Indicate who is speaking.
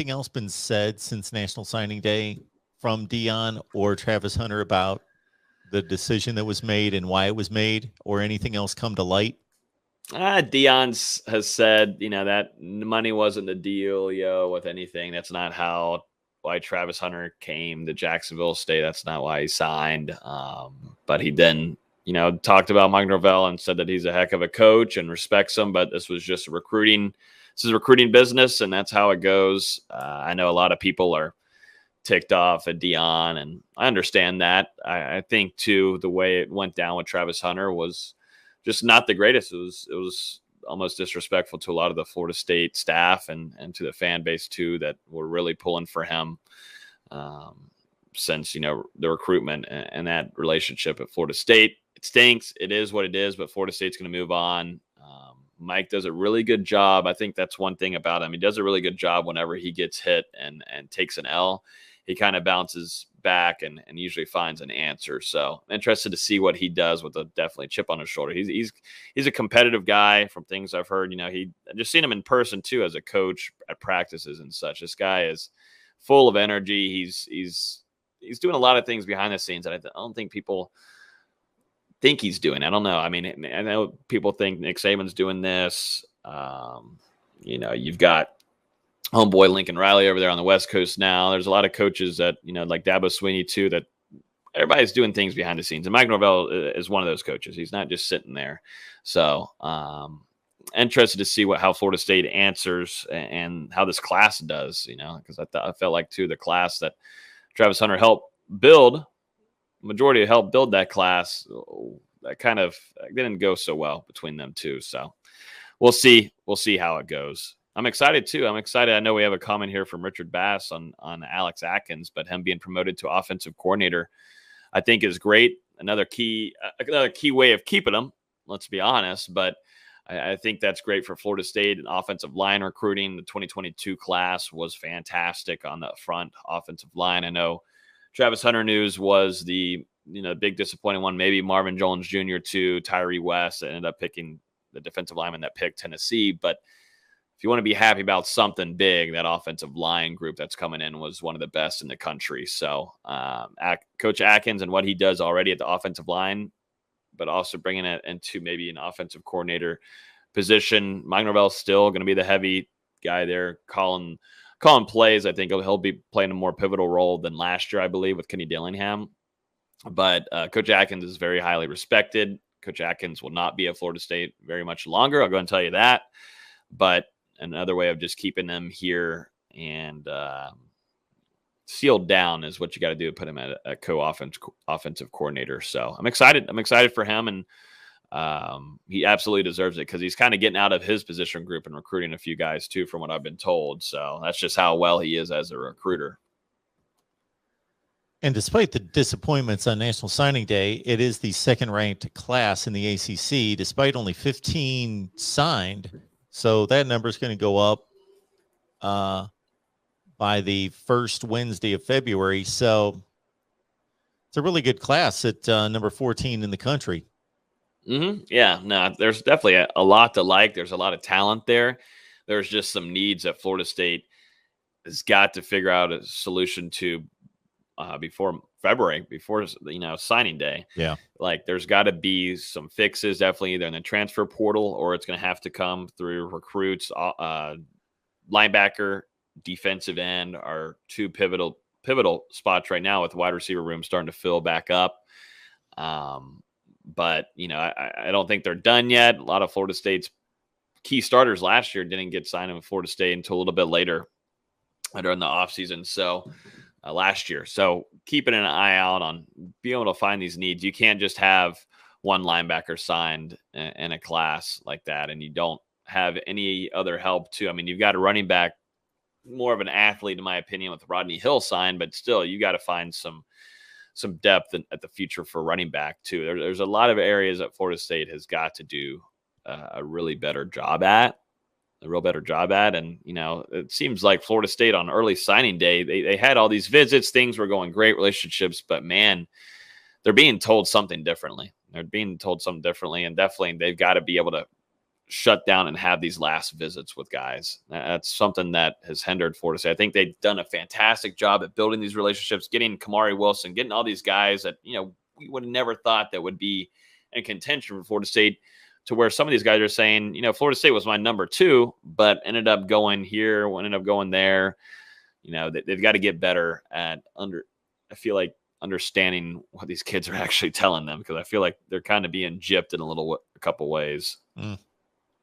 Speaker 1: anything else been said since National Signing Day from Deion or Travis Hunter about the decision that was made and why it was made, or anything else come to light?
Speaker 2: Deion has said, that money wasn't the deal, with anything. That's not why Travis Hunter came to Jacksonville State. That's not why he signed. But he then, talked about Mike Norvell and said that he's a heck of a coach and respects him. But this was just this is recruiting business, and that's how it goes. I know a lot of people are ticked off at Deion, and I understand that. I think too, the way it went down with Travis Hunter was just not the greatest. It was almost disrespectful to a lot of the Florida State staff and to the fan base too, that were really pulling for him since, the recruitment and that relationship at Florida State. It stinks. It is what it is, but Florida State's going to move on. Mike does a really good job. I think that's one thing about him. He does a really good job whenever he gets hit and takes an L. He kind of bounces back and usually finds an answer. So I'm interested to see what he does with a definitely chip on his shoulder. He's a competitive guy from things I've heard. I've just seen him in person too as a coach at practices and such. This guy is full of energy. He's doing a lot of things behind the scenes that I don't think people think he's doing. I don't know. I mean, I know people think Nick Saban's doing this. You've got homeboy Lincoln Riley over there on the West Coast now. There's a lot of coaches that, like Dabo Swinney too, that everybody's doing things behind the scenes. And Mike Norvell is one of those coaches. He's not just sitting there. So interested to see how Florida State answers and how this class does, because I felt like too, the class that Travis Hunter helped build, majority helped build that class, that kind of didn't go so well between them two. So we'll see how it goes. I'm excited too. I know we have a comment here from Richard Bass on Alex Atkins, but him being promoted to offensive coordinator, I think is great. Another key way of keeping him, let's be honest, but I think that's great for Florida State and offensive line recruiting. The 2022 class was fantastic on the front offensive line. I know Travis Hunter news was the big disappointing one. Maybe Marvin Jones Jr. too, Tyree West that ended up picking the defensive lineman that picked Tennessee. But if you want to be happy about something big, that offensive line group that's coming in was one of the best in the country. So Coach Atkins and what he does already at the offensive line, but also bringing it into maybe an offensive coordinator position. Mike Norvell's still going to be the heavy guy there calling plays. I think he'll be playing a more pivotal role than last year, I believe, with Kenny Dillingham. But Coach Atkins is very highly respected. Coach Atkins will not be at Florida State very much longer. I'll go and tell you that. But another way of just keeping them here and sealed down is what you got to do to put him at a offensive coordinator. So I'm excited. I'm excited for him, and he absolutely deserves it because he's kind of getting out of his position group and recruiting a few guys too, from what I've been told. So that's just how well he is as a recruiter.
Speaker 1: And despite the disappointments on National Signing Day, it is the second-ranked class in the ACC, despite only 15 signed. So that number is going to go up by the first Wednesday of February. So it's a really good class at number 14 in the country.
Speaker 2: Mm-hmm. Yeah, no, there's definitely a lot to like. There's a lot of talent there. There's just some needs that Florida State has got to figure out a solution to before February, before signing day.
Speaker 1: Yeah,
Speaker 2: like there's got to be some fixes, definitely either in the transfer portal or it's going to have to come through recruits. Linebacker, defensive end are two pivotal spots right now, with the wide receiver room starting to fill back up. But I don't think they're done yet. A lot of Florida State's key starters last year didn't get signed with Florida State until a little bit later during the offseason. So last year. So keeping an eye out on being able to find these needs. You can't just have one linebacker signed in a class like that, and you don't have any other help too. I mean, you've got a running back, more of an athlete, in my opinion, with Rodney Hill signed, but still you got to find some depth at the future for running back too. There's a lot of areas that Florida State has got to do a real better job at. And, it seems like Florida State on early signing day, they had all these visits, things were going great, relationships, but man, they're being told something differently. And definitely they've got to be able to shut down and have these last visits with guys. That's something that has hindered Florida State. I think they've done a fantastic job at building these relationships, getting Kamari Wilson, getting all these guys that, we would have never thought that would be in contention for Florida State, to where some of these guys are saying, Florida State was my number 2, but ended up going here, ended up going there. They've got to get better at I feel like understanding what these kids are actually telling them, because I feel like they're kind of being gypped in a couple ways.